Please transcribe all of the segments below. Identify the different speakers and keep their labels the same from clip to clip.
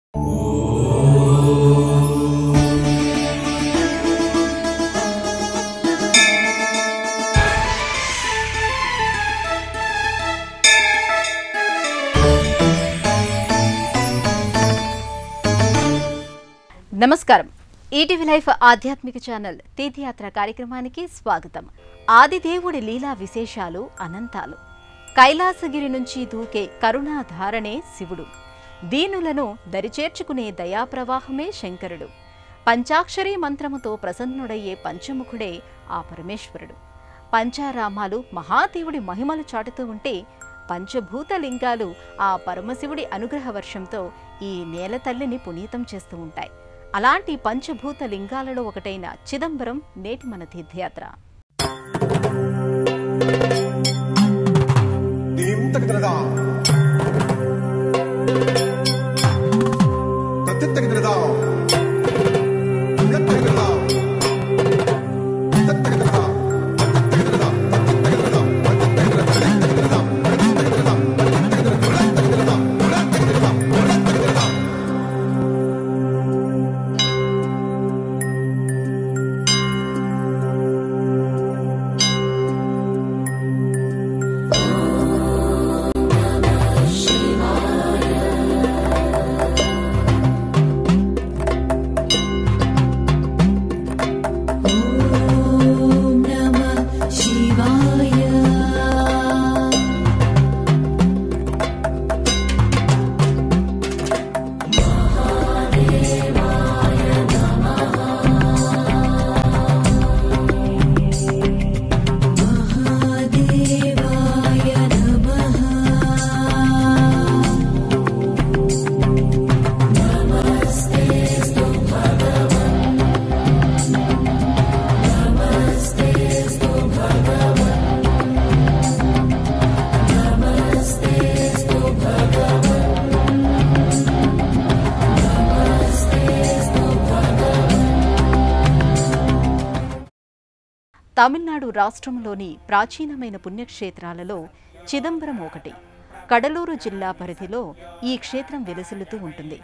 Speaker 1: నమస్కారం. ETV life ఆధ్యాత్మిక channel తీర్థయాత్ర కార్యక్రమానికి స్వాగతం. ఆదిదేవుడి లీలా విశేషాలు అనంతాలు. కైలాసగిరి నుంచి దూకే కరుణాధారణే శివుడు. దీనులను దరిచేర్చుకునే దయాప్రవాహమే శంకరుడు. పంచాక్షరీ మంత్రముతో ప్రసన్నుడయ్యే పంచముఖుడే ఆ పరమేశ్వరుడు. పంచారామాలు మహాదేవుడి మహిమలు చాటుతూ ఉంటే పంచభూత లింగాలు ఆ పరమశివుడి అనుగ్రహ వర్షంతో ఈ నేల తల్లిని పునీతం చేస్తూ ఉంటాయి. అలాంటి పంచభూత లింగాలలో ఒకటైన చిదంబరం నేటి మన తీర్థయాత్ర. తమిళనాడు రాష్ట్రంలోని ప్రాచీనమైన పుణ్యక్షేత్రాలలో చిదంబరం ఒకటి. కడలూరు జిల్లా పరిధిలో ఈ క్షేత్రం వెలసిల్లుతూ ఉంటుంది.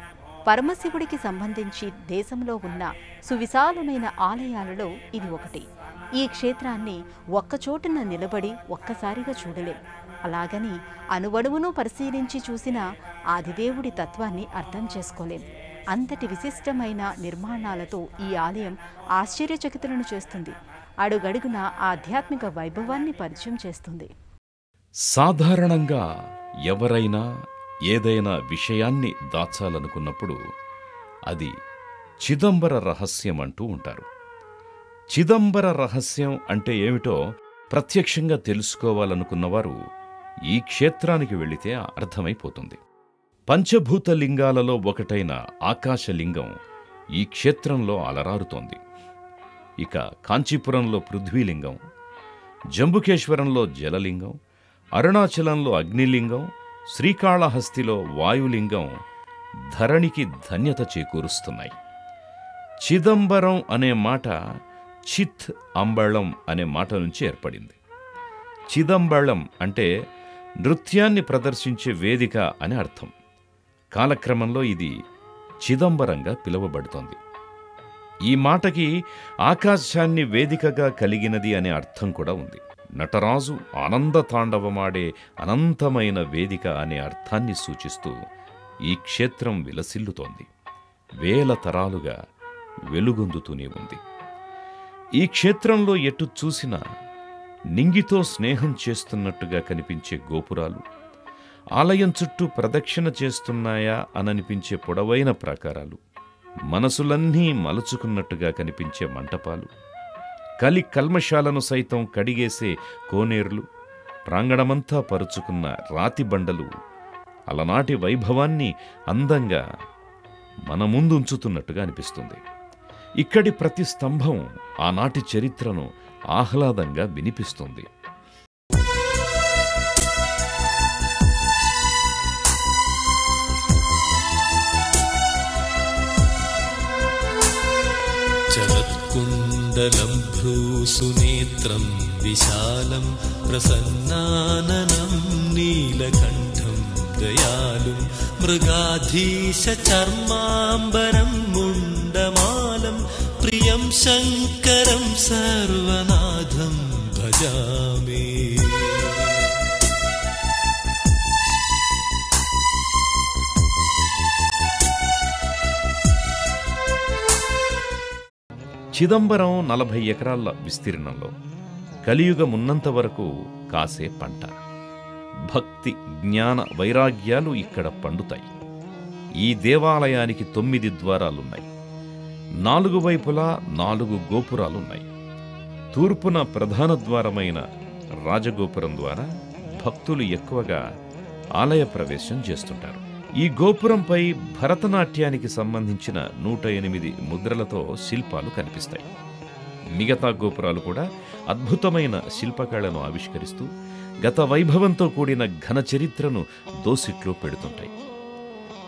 Speaker 1: పరమశివుడికి సంబంధించి దేశంలో ఉన్న సువిశాలమైన ఆలయాలలో ఇది ఒకటి. ఈ క్షేత్రాన్ని ఒక్కచోటున నిలబడి ఒక్కసారిగా చూడలేం. అలాగని అణువణువును పరిశీలించి చూసినా ఆదిదేవుడి తత్వాన్ని అర్థం చేసుకోలేం. అంతటి విశిష్టమైన నిర్మాణాలతో ఈ ఆలయం ఆశ్చర్యచకితులను చేస్తుంది. అడుగడుగున ఆధ్యాత్మిక వైభవాన్ని పరిచయం చేస్తుంది.
Speaker 2: సాధారణంగా ఎవరైనా ఏదైనా విషయాన్ని దాచాలనుకున్నప్పుడు అది చిదంబర రహస్యం అంటూ ఉంటారు. చిదంబర రహస్యం అంటే ఏమిటో ప్రత్యక్షంగా తెలుసుకోవాలనుకున్నవారు ఈ క్షేత్రానికి వెళితే అర్థమైపోతుంది. పంచభూత లింగాలలో ఒకటైన ఆకాశలింగం ఈ క్షేత్రంలో అలరారుతోంది. ఇక కాంచీపురంలో పృథ్వీలింగం, జంబుకేశ్వరంలో జలలింగం, అరుణాచలంలో అగ్నిలింగం, శ్రీకాళహస్తిలో వాయులింగం ధరణికి ధన్యత చేకూరుస్తున్నాయి. చిదంబరం అనే మాట చిత్ అంబళం అనే మాట నుంచి ఏర్పడింది. చిదంబళం అంటే నృత్యాన్ని ప్రదర్శించే వేదిక అని అర్థం. కాలక్రమంలో ఇది చిదంబరంగా పిలువబడుతోంది. ఈ మాటకి ఆకాశాన్ని వేదికగా కలిగినది అనే అర్థం కూడా ఉంది. నటరాజు ఆనంద తాండవమాడే అనంతమైన వేదిక అనే అర్థాన్ని సూచిస్తూ ఈ క్షేత్రం విలసిల్లుతోంది. వేల తరాలుగా వెలుగొందుతూనే ఉంది. ఈ క్షేత్రంలో ఎటు చూసినా నింగితో స్నేహం చేస్తున్నట్టుగా కనిపించే గోపురాలు, ఆలయం చుట్టూ ప్రదక్షిణ చేస్తున్నాయా అననిపించే పొడవైన ప్రాకారాలు, మనసులన్నీ మలుచుకున్నట్టుగా కనిపించే మంటపాలు, కలి కల్మషాలను సైతం కడిగేసే కోనేర్లు, ప్రాంగణమంతా పరుచుకున్న రాతి బండలు అలనాటి వైభవాన్ని అందంగా మన ముందు ఉంచుతున్నట్టుగా అనిపిస్తుంది. ఇక్కడి ప్రతి స్తంభం ఆనాటి చరిత్రను ఆహ్లాదంగా వినిపిస్తుంది.
Speaker 3: చరత్కుండలం భ్రూసునేత్రం విశాలం ప్రసన్నాననం నీలకంఠం దయాళుం మృగాధీశ చర్మాంబరం ముండమాలం ప్రియం శంకరం సర్వనాథం భజామి.
Speaker 2: చిదంబరం 40 ఎకరాల విస్తీర్ణంలో కలియుగమున్నంత వరకు కాసే పంట. భక్తి, జ్ఞాన, వైరాగ్యాలు ఇక్కడ పండుతాయి. ఈ దేవాలయానికి 9 ద్వారాలున్నాయి. 4 వైపులా 4 గోపురాలున్నాయి. తూర్పున ప్రధాన ద్వారమైన రాజగోపురం ద్వారా భక్తులు ఎక్కువగా ఆలయ ప్రవేశం చేస్తుంటారు. ఈ గోపురంపై భరతనాట్యానికి సంబంధించిన 108 ముద్రలతో శిల్పాలు కనిపిస్తాయి. మిగతా గోపురాలు కూడా అద్భుతమైన శిల్పకళను ఆవిష్కరిస్తూ గత వైభవంతో కూడిన ఘన చరిత్రను దోసిట్లో పెడుతుంటాయి.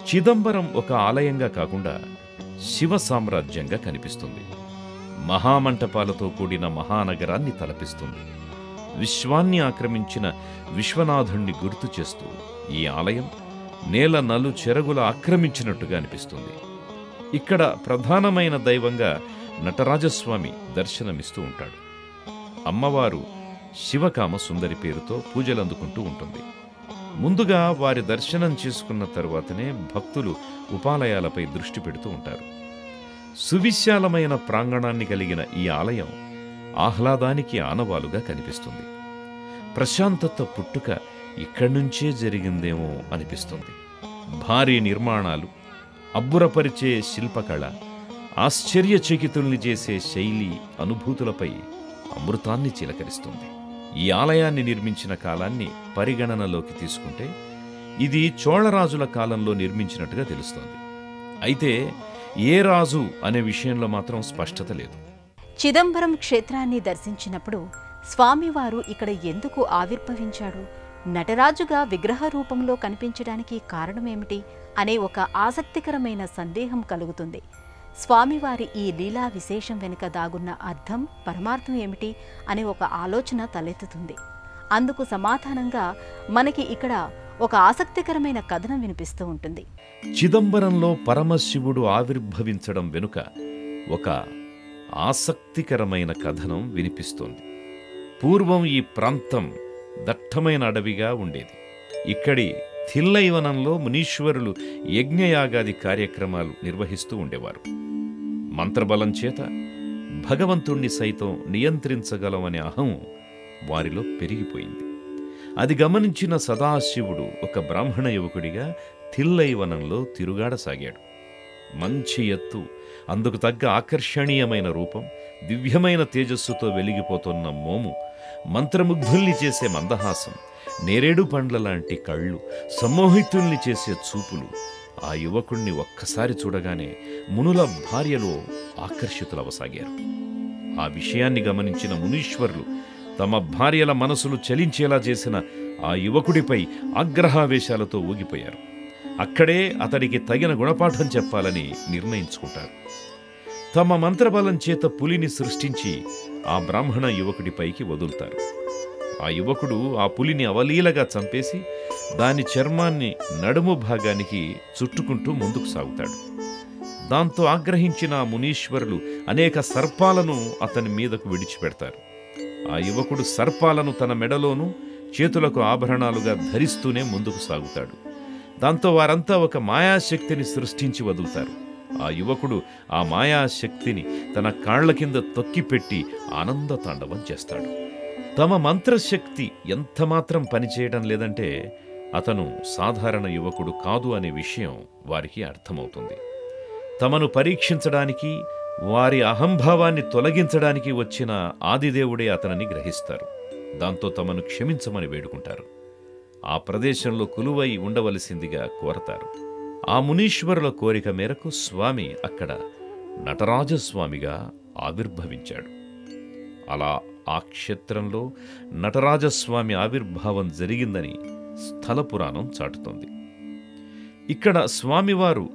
Speaker 2: చిదంబరం ఒక ఆలయంగా కాకుండా శివ సామ్రాజ్యంగా కనిపిస్తుంది. మహామంటపాలతో కూడిన మహానగరాన్ని తలపిస్తుంది. విశ్వాన్ని ఆక్రమించిన విశ్వనాథుణ్ణి గుర్తు చేస్తూ ఈ ఆలయం నేల నలు చెరగుల ఆక్రమించినట్టుగా అనిపిస్తుంది. ఇక్కడ ప్రధానమైన దైవంగా నటరాజస్వామి దర్శనమిస్తూ ఉంటాడు. అమ్మవారు శివకామ సుందరి పేరుతో పూజలందుకుంటూ ఉంటుంది. ముందుగా వారి దర్శనం చేసుకున్న తరువాతనే భక్తులు ఉపాలయాలపై దృష్టి పెడుతూ ఉంటారు. సువిశాలమైన ప్రాంగణాన్ని కలిగిన ఈ ఆలయం ఆహ్లాదానికి ఆనవాలుగా కనిపిస్తుంది. ప్రశాంతత పుట్టుక ఇక్కడ్నుంచే జరిగిందేమో అనిపిస్తుంది. భారీ నిర్మాణాలు, అబ్బురపరిచే శిల్పకళ, ఆశ్చర్యచకితుల్ని చేసే శైలి అనుభూతులపై అమృతాన్ని చిలకరిస్తుంది. ఈ ఆలయాన్ని నిర్మించిన కాలాన్ని పరిగణనలోకి తీసుకుంటే ఇది చోళరాజుల కాలంలో నిర్మించినట్టుగా తెలుస్తోంది. అయితే ఏ రాజు అనే విషయంలో మాత్రం స్పష్టత లేదు.
Speaker 1: చిదంబరం క్షేత్రాన్ని దర్శించినప్పుడు స్వామివారు ఇక్కడ ఎందుకు ఆవిర్భవించాడు, నటరాజుగా విగ్రహ రూపంలో కనిపించడానికి కారణమేమిటి అనే ఒక ఆసక్తికరమైన సందేహం కలుగుతుంది. స్వామివారి ఈ లీలా విశేషం వెనుక దాగున్న అర్థం, పరమార్థం ఏమిటి అనే ఒక ఆలోచన తలెత్తుతుంది. అందుకు సమాధానంగా మనకి ఇక్కడ ఒక ఆసక్తికరమైన కథనం వినిపిస్తూ ఉంటుంది.
Speaker 2: చిదంబరంలో పరమశివుడు ఆవిర్భవించడం వెనుక ఒక ఆసక్తికరమైన కథనం వినిపిస్తోంది. పూర్వం ఈ ప్రాంతం దట్టమైన అడవిగా ఉండేది. ఇక్కడి థిల్లైవనంలో మునీశ్వరులు యజ్ఞయాగాది కార్యక్రమాలు నిర్వహిస్తూ ఉండేవారు. మంత్రబలం చేత భగవంతుణ్ణి సైతం నియంత్రించగలమనే అహం వారిలో పెరిగిపోయింది. అది గమనించిన సదాశివుడు ఒక బ్రాహ్మణ యువకుడిగా థిల్లైవనంలో తిరుగాడసాగాడు. మంచి ఎత్తు, అందుకు తగ్గ ఆకర్షణీయమైన రూపం, దివ్యమైన తేజస్సుతో వెలిగిపోతున్న మోము, మంత్రముగ్ధుల్ని చేసే మందహాసం, నేరేడు పండ్ల లాంటి కళ్ళు, సమ్మోహితుల్ని చేసే చూపులు ఆ యువకుణ్ణి ఒక్కసారి చూడగానే మునుల భార్యలో ఆకర్షితులవసాగారు. ఆ విషయాన్ని గమనించిన మునీశ్వరులు తమ భార్యల మనసులు చలించేలా చేసిన ఆ యువకుడిపై ఆగ్రహావేశాలతో ఊగిపోయారు. అక్కడే అతడికి తగిన గుణపాఠం చెప్పాలని నిర్ణయించుకుంటారు. తమ మంత్రబలం చేత పులిని సృష్టించి ఆ బ్రాహ్మణ యువకుడిపైకి వదులుతారు. ఆ యువకుడు ఆ పులిని అవలీలగా చంపేసి దాని చర్మాన్ని నడుము భాగానికి చుట్టుకుంటూ ముందుకు సాగుతాడు. దాంతో ఆగ్రహించిన ఆ మునీశ్వరులు అనేక సర్పాలను అతని మీదకు విడిచిపెడతారు. ఆ యువకుడు సర్పాలను తన మెడలోనూ చేతులకు ఆభరణాలుగా ధరిస్తూనే ముందుకు సాగుతాడు. దాంతో వారంతా ఒక మాయాశక్తిని సృష్టించి వదులుతారు. ఆ యువకుడు ఆ మాయాశక్తిని తన కాళ్ల కింద తొక్కిపెట్టి ఆనంద తాండవం చేస్తాడు. తమ మంత్రశక్తి ఎంతమాత్రం పనిచేయడం లేదంటే అతను సాధారణ యువకుడు కాదు అనే విషయం వారికి అర్థమవుతుంది. తమను పరీక్షించడానికి, వారి అహంభావాన్ని తొలగించడానికి వచ్చిన ఆదిదేవుడే అతనిని గ్రహిస్తారు. దాంతో తమను క్షమించమని వేడుకుంటారు. ఆ ప్రదేశంలో కొలువై ఉండవలసిందిగా కోరతారు. ఆ మునీశ్వరుల కోరిక మేరకు స్వామి అక్కడ నటరాజస్వామిగా ఆవిర్భవించాడు. అలా ఆ క్షేత్రంలో నటరాజస్వామి ఆవిర్భావం జరిగిందని స్థల పురాణం చాటుతోంది. ఇక్కడ స్వామివారు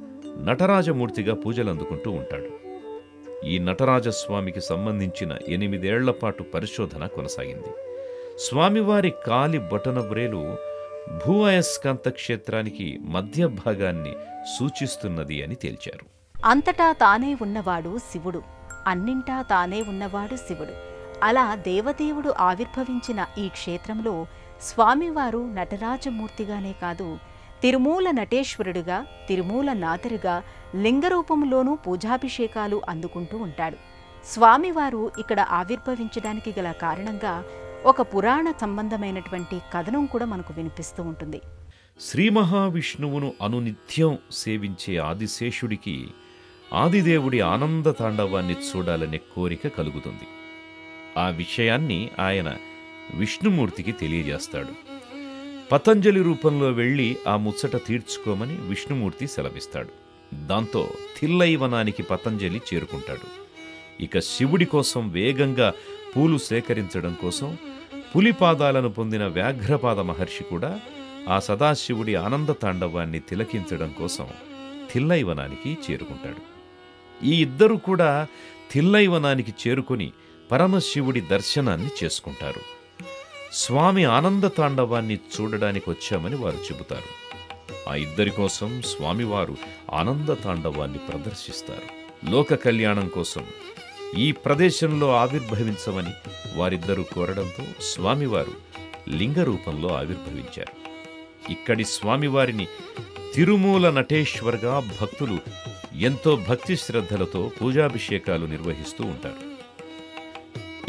Speaker 2: నటరాజమూర్తిగా పూజలందుకుంటూ ఉంటాడు. ఈ నటరాజస్వామికి సంబంధించిన 8 ఏళ్ల పాటు పరిశోధన కొనసాగింది. స్వామివారి కాలి బొటనబ్రేలు భూ అయస్కాంత క్షేత్రానికి మధ్య భాగాన్ని సూచిస్తున్నది అని తేల్చారు.
Speaker 1: అంతటా తానే ఉన్నవాడు శివుడు, అన్నింటా తానే ఉన్నవాడు శివుడు. అలా దేవదేవుడు ఆవిర్భవించిన ఈ క్షేత్రంలో స్వామివారు నటరాజమూర్తిగానే కాదు, తిరుమూల నటేశ్వరుడుగా, తిరుమూల నాథరుగా లింగరూపంలోనూ పూజాభిషేకాలు అందుకుంటూ ఉంటాడు. స్వామివారు ఇక్కడ ఆవిర్భవించడానికి గల కారణంగా ఒక పురాణ సంబంధమైనటువంటి కథనం కూడా మనకు వినిపిస్తూ ఉంటుంది.
Speaker 2: శ్రీ మహావిష్ణువును అనునిత్యం సేవించే ఆదిశేషుడికి ఆదిదేవుడి ఆనంద తాండవాన్ని చూడాలనే కోరిక కలుగుతుంది. ఆ విషయాన్ని ఆయన విష్ణుమూర్తికి తెలియజేస్తాడు. పతంజలి రూపంలో వెళ్లి ఆ ముచ్చట తీర్చుకోమని విష్ణుమూర్తి సెలవిస్తాడు. దాంతో థిల్లైవనానికి పతంజలి చేరుకుంటాడు. ఇక శివుడి కోసం వేగంగా పూలు సేకరించడం కోసం పులిపాదాలను పొందిన వ్యాఘ్రపాద మహర్షి కూడా ఆ సదాశివుడి ఆనంద తాండవాన్ని తిలకించడం కోసం థిల్లైవనానికి చేరుకుంటాడు. ఈ ఇద్దరు కూడా థిల్లైవనానికి చేరుకుని పరమశివుడి దర్శనాన్ని చేసుకుంటారు. స్వామి ఆనంద తాండవాన్ని చూడడానికి వచ్చామని వారు చెబుతారు. ఆ ఇద్దరి కోసం స్వామివారు ఆనంద తాండవాన్ని ప్రదర్శిస్తారు. లోక కళ్యాణం కోసం ఈ ప్రదేశంలో ఆవిర్భవించమని వారిద్దరూ కోరడంతో స్వామివారు లింగ రూపంలో ఆవిర్భవించారు. ఇక్కడి స్వామివారిని తిరుమూల నటేశ్వర్గా భక్తులు ఎంతో భక్తి శ్రద్ధలతో పూజాభిషేకాలు నిర్వహిస్తూ ఉంటారు.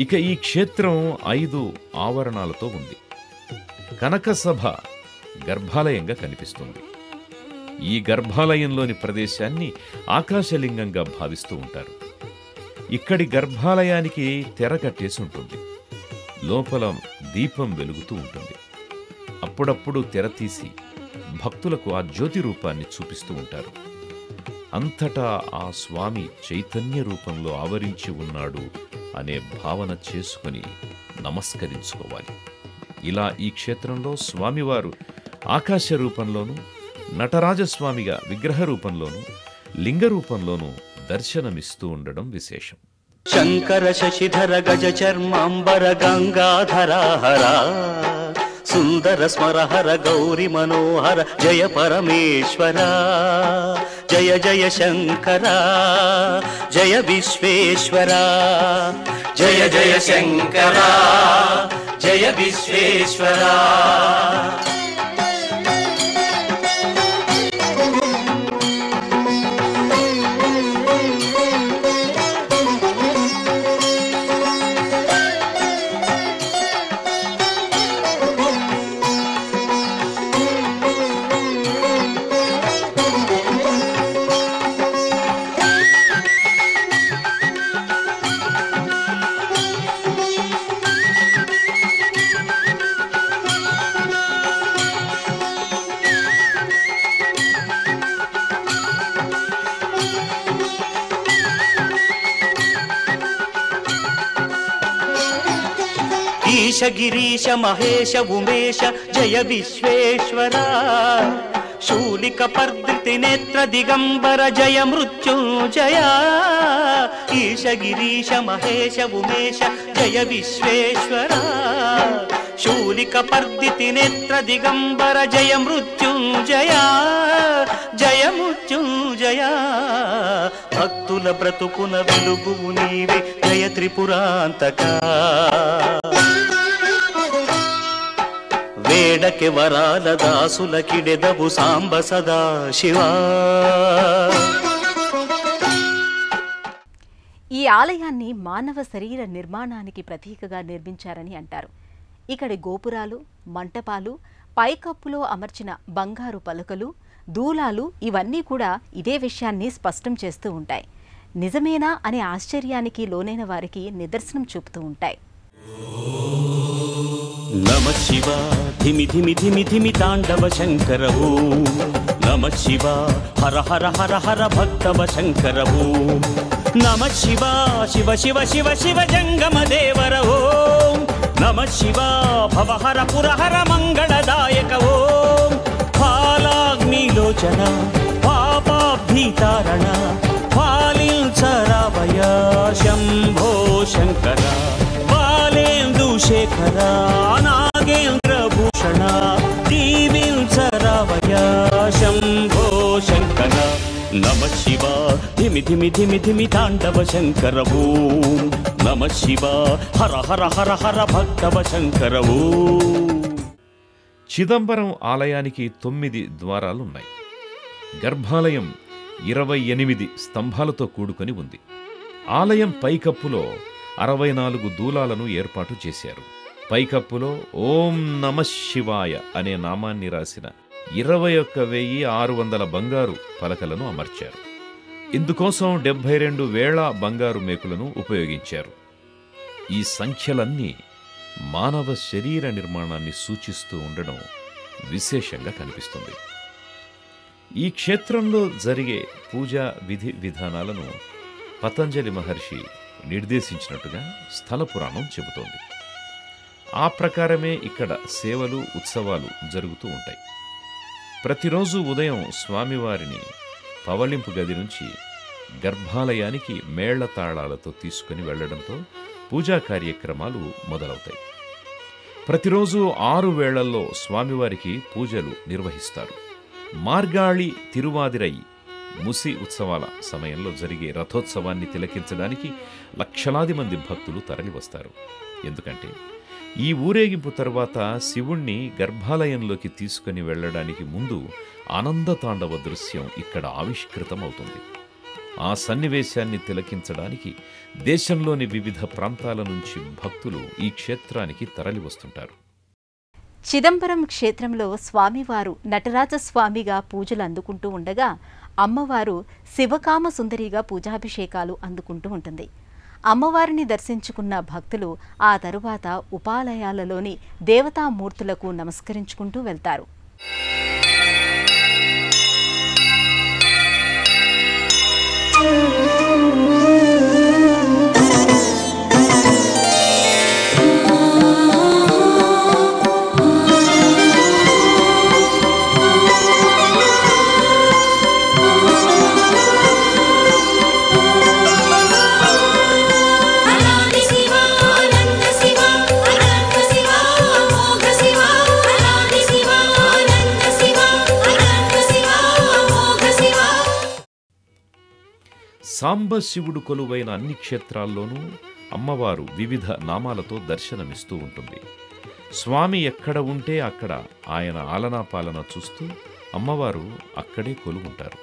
Speaker 2: ఇక ఈ క్షేత్రం 5 ఆవరణాలతో ఉంది. కనకసభ గర్భాలయంగా కనిపిస్తుంది. ఈ గర్భాలయంలోని ప్రదేశాన్ని ఆకాశలింగంగా భావిస్తూ ఉంటారు. ఇక్కడి గర్భాలయానికి తెర కట్టేసి ఉంటుంది. లోపల దీపం వెలుగుతూ ఉంటుంది. అప్పుడప్పుడు తెర తీసి భక్తులకు ఆ జ్యోతి రూపాన్ని చూపిస్తూ ఉంటారు. అంతటా ఆ స్వామి చైతన్య రూపంలో ఆవరించి ఉన్నాడు అనే భావన చేసుకుని నమస్కరించుకోవాలి. ఇలా ఈ క్షేత్రంలో స్వామివారు ఆకాశ రూపంలోనూ, నటరాజస్వామిగా విగ్రహ రూపంలోనూ, లింగ రూపంలోనూ దర్శనమిస్తూ ఉండడం విశేషం.
Speaker 4: శంకర శశిధర గజ చర్మాంబర గంగాధరాహర సుందర స్మరహర గౌరి మనోహర జయ పరమేశ్వర జయ జయ శంకర జయ విశ్వేశ్వర జయ జయ శంకర జయ విశ్వేశ్వర. ఈశ గిరీశ మహేశ ఉమేశ జయ విశ్వేశ్వర శూలిక పర్దితి నేత్ర దిగంబర జయ మృత్యుంజయ. ఈశ గిరీశ మహేశ ఉమేశ జయ విశ్వేశ్వర శూలిక పర్దితి నేత్ర దిగంబర జయ మృత్యుంజయ జయ మృత్యుంజయ. భక్తుల బ్రతుకున వెలుగువు నీవే జయ త్రిపురాంతక. వేడకె వరాల దాసుల కిడెదవు సాంబ సదా శివా.
Speaker 1: ఈ ఆలయాన్ని మానవ శరీర నిర్మాణానికి ప్రతీకగా నిర్మించారని అంటారు. ఇక్కడి గోపురాలు, మంటపాలు, పైకప్పులో అమర్చిన బంగారు పలకలు, దూలాలు ఇవన్నీ కూడా ఇదే విషయాన్ని స్పష్టం చేస్తూ ఉంటాయి. నిజమేనా అనే ఆశ్చర్యానికి లోనైన వారికి నిదర్శనం చూపుతూ ఉంటాయి.
Speaker 4: నమ శివ ధిమి ధిమి ధిమి ధిమి తాండవ శంకర ఓం నమ శివ హర హర హర హర భక్తవ శంకర ఓం నమ శివ శివ శివ శివ శివ జంగమ దేవర ఓం నమ శివ భవహర పురహర మంగళదాయక ఓం ఫాలాగ్నిలోచన పాపాభీతారణ ఫాలించరావయ శంభో శంకర బాలేందు శేఖర నాగేంద్ర భూషణ దీవి నమ శివ ధిమి ధిమి ధిమి ధిమి తాండవ శంకర ఓం నమ శివ హర హర హర హర భక్తవ శంకర ఓం.
Speaker 2: చిదంబరం ఆలయానికి 9 ద్వారాలున్నాయి. గర్భాలయం 28 స్తంభాలతో కూడుకొని ఉంది. ఆలయం పైకప్పులో 64 దూలాలను ఏర్పాటు చేశారు. పైకప్పులో ఓం నమ శివాయ అనే నామాన్ని రాసిన 21,600 బంగారు పలకలను అమర్చారు. ఇందుకోసం 72,000 బంగారు మేకులను ఉపయోగించారు. ఈ సంఖ్యలన్నీ మానవ శరీర నిర్మాణాన్ని సూచిస్తూ ఉండడం విశేషంగా కనిపిస్తుంది. ఈ క్షేత్రంలో జరిగే పూజా విధి విధానాలను పతంజలి మహర్షి నిర్దేశించినట్టుగా స్థల పురాణం చెబుతోంది. ఆ ప్రకారమే ఇక్కడ సేవలు, ఉత్సవాలు జరుగుతూ ఉంటాయి. ప్రతిరోజు ఉదయం స్వామివారిని పవళింపు గది నుంచి గర్భాలయానికి మేళ్లతాళాలతో తీసుకుని వెళ్లడంతో పూజా కార్యక్రమాలు మొదలవుతాయి. ప్రతిరోజు 6 వేళల్లో స్వామివారికి పూజలు నిర్వహిస్తారు. మార్గాళి తిరువాదిరై ముసి ఉత్సవాల సమయంలో జరిగే రథోత్సవాన్ని తిలకించడానికి లక్షలాది మంది భక్తులు తరలివస్తారు. ఎందుకంటే ఈ ఊరేగింపు తరువాత శివుణ్ణి గర్భాలయంలోకి తీసుకుని వెళ్లడానికి ముందు ఆనందతాండవ దృశ్యం ఇక్కడ ఆవిష్కృతమవుతుంది. ఆ సన్నివేశాన్ని తిలకించడానికి దేశంలోని వివిధ ప్రాంతాల నుంచి భక్తులు ఈ క్షేత్రానికి తరలివస్తుంటారు.
Speaker 1: చిదంబరం క్షేత్రంలో స్వామివారు నటరాజస్వామిగా పూజలు అందుకుంటూ ఉండగా అమ్మవారు శివకామ సుందరిగా పూజాభిషేకాలు అందుకుంటూ ఉంటుంది. అమ్మవారిని దర్శించుకున్న భక్తులు ఆ తరువాత ఉపాలయాలలోని దేవతామూర్తులకు నమస్కరించుకుంటూ వెళ్తారు.
Speaker 2: సాంబశివుడు కొలువైన అన్ని క్షేత్రాల్లోనూ అమ్మవారు వివిధ నామాలతో దర్శనమిస్తూ ఉంటుంది. స్వామి ఎక్కడ ఉంటే అక్కడ ఆయన ఆలనా పాలన చూస్తూ అమ్మవారు అక్కడే కొలువుంటారు.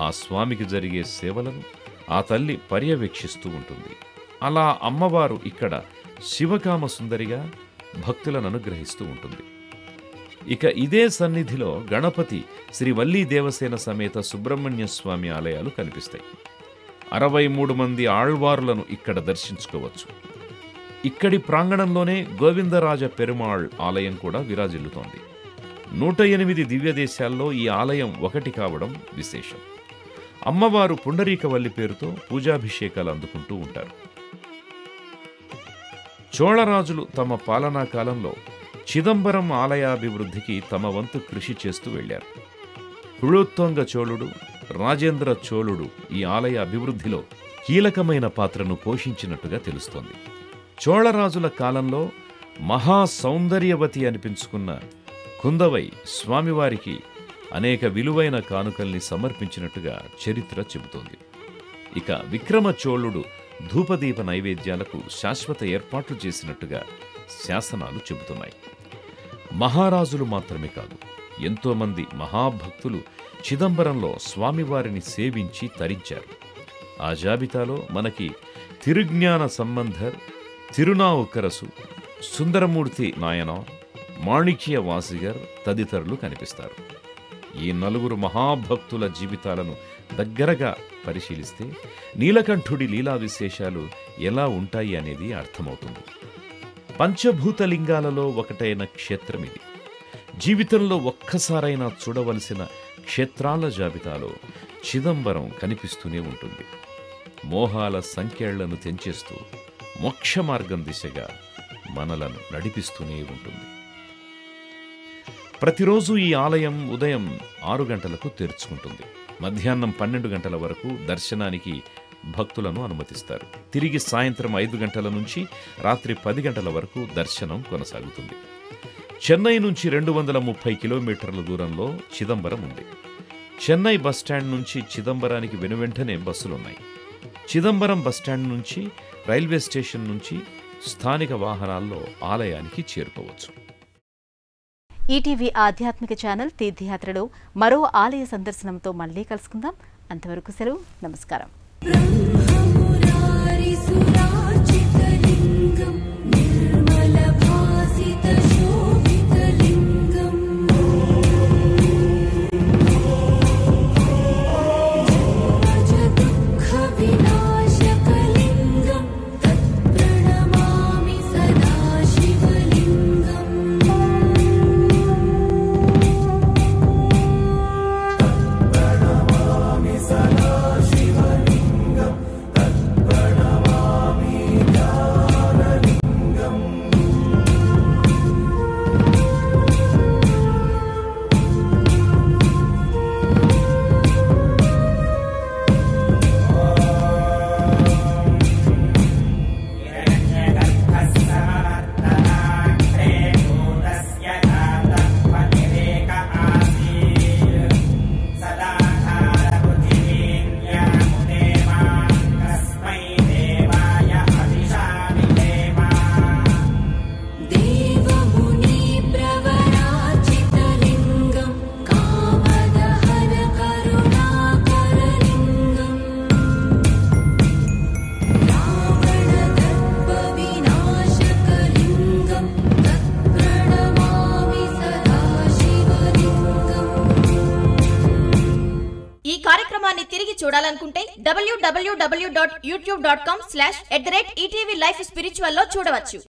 Speaker 2: ఆ స్వామికి జరిగే సేవలను ఆ తల్లి పర్యవేక్షిస్తూ ఉంటుంది. అలా అమ్మవారు ఇక్కడ శివకామ సుందరిగా భక్తులను అనుగ్రహిస్తూ ఉంటుంది. ఇక ఇదే సన్నిధిలో గణపతి, శ్రీ వల్లీ దేవసేన సమేత సుబ్రహ్మణ్య స్వామి ఆలయాలు కనిపిస్తాయి. 63 మంది ఆళ్వారులను ఇక్కడ దర్శించుకోవచ్చు. ఇక్కడి ప్రాంగణంలోనే గోవిందరాజ పెరుమాళ్ ఆలయం కూడా విరాజిల్లుతోంది. 108 దివ్య దేశాల్లో ఈ ఆలయం ఒకటి కావడం విశేషం. అమ్మవారు పుండరీకవల్లి పేరుతో పూజాభిషేకాలు అందుకుంటూ ఉంటారు. చోళరాజులు తమ పాలనా కాలంలో చిదంబరం ఆలయాభివృద్ధికి తమ వంతు కృషి చేస్తూ వెళ్లారు. కుళోత్తుంగ చోళుడు, రాజేంద్ర చోళుడు ఈ ఆలయ అభివృద్ధిలో కీలకమైన పాత్రను పోషించినట్టుగా తెలుస్తోంది. చోళరాజుల కాలంలో మహాసౌందర్యవతి అనిపించుకున్న కుందవై స్వామివారికి అనేక విలువైన కానుకల్ని సమర్పించినట్టుగా చరిత్ర చెబుతోంది. ఇక విక్రమ చోళుడు ధూపదీప నైవేద్యాలకు శాశ్వత ఏర్పాట్లు చేసినట్టుగా శాసనాలు చెబుతున్నాయి. మహారాజులు మాత్రమే కాదు, ఎంతోమంది మహాభక్తులు చిదంబరంలో స్వామివారిని సేవించి తరించారు. ఆ జాబితాలో మనకి తిరుజ్ఞాన సంబంధర్, తిరునావుక్కరసు, సుందరమూర్తి నాయనార్, మాణిక్య వాసిగర్ తదితరులు కనిపిస్తారు. ఈ 4 మహాభక్తుల జీవితాలను దగ్గరగా పరిశీలిస్తే నీలకంఠుడి లీలా విశేషాలు ఎలా ఉంటాయి అనేది అర్థమవుతుంది. పంచభూతలింగాలలో ఒకటైన క్షేత్రమిది. జీవితంలో ఒక్కసారైనా చూడవలసిన క్షేత్రాల జాబితాలో చిదంబరం కనిపిస్తూనే ఉంటుంది. మోహాల సంకెళ్లను తెంచేస్తూ మోక్ష మార్గం దిశగా మనలను నడిపిస్తూనే ఉంటుంది. ప్రతిరోజు ఈ ఆలయం ఉదయం 6 గంటలకు తెరుచుకుంటుంది. మధ్యాహ్నం 12 గంటల వరకు దర్శనానికి భక్తులను అనుమతిస్తారు. తిరిగి సాయంత్రం 5 గంటల నుంచి రాత్రి 10 గంటల వరకు దర్శనం కొనసాగుతుంది. చెన్నై నుంచి 230 కిలోమీటర్ల దూరంలో చిదంబరం ఉంది. చెన్నై బస్టాండ్ నుంచి చిదంబరానికి వెనువెంటనే బస్సులున్నాయి. చిదంబరం బస్టాండ్ నుంచి, రైల్వే స్టేషన్ నుంచి స్థానిక వాహనాల్లో ఆలయానికి చేరుకోవచ్చు.
Speaker 1: ఈటీవీ ఆధ్యాత్మిక ఛానల్ తీర్థయాత్రలో మరో ఆలయ సందర్శనంతో మళ్లీ కలుసుకుందాం. అంతవరకు సెలవు. నమస్కారం.
Speaker 5: తిరిగి చూడాలనుకుంటే www.youtube.com/@ETVLifeSpiritual లో చూడవచ్చు.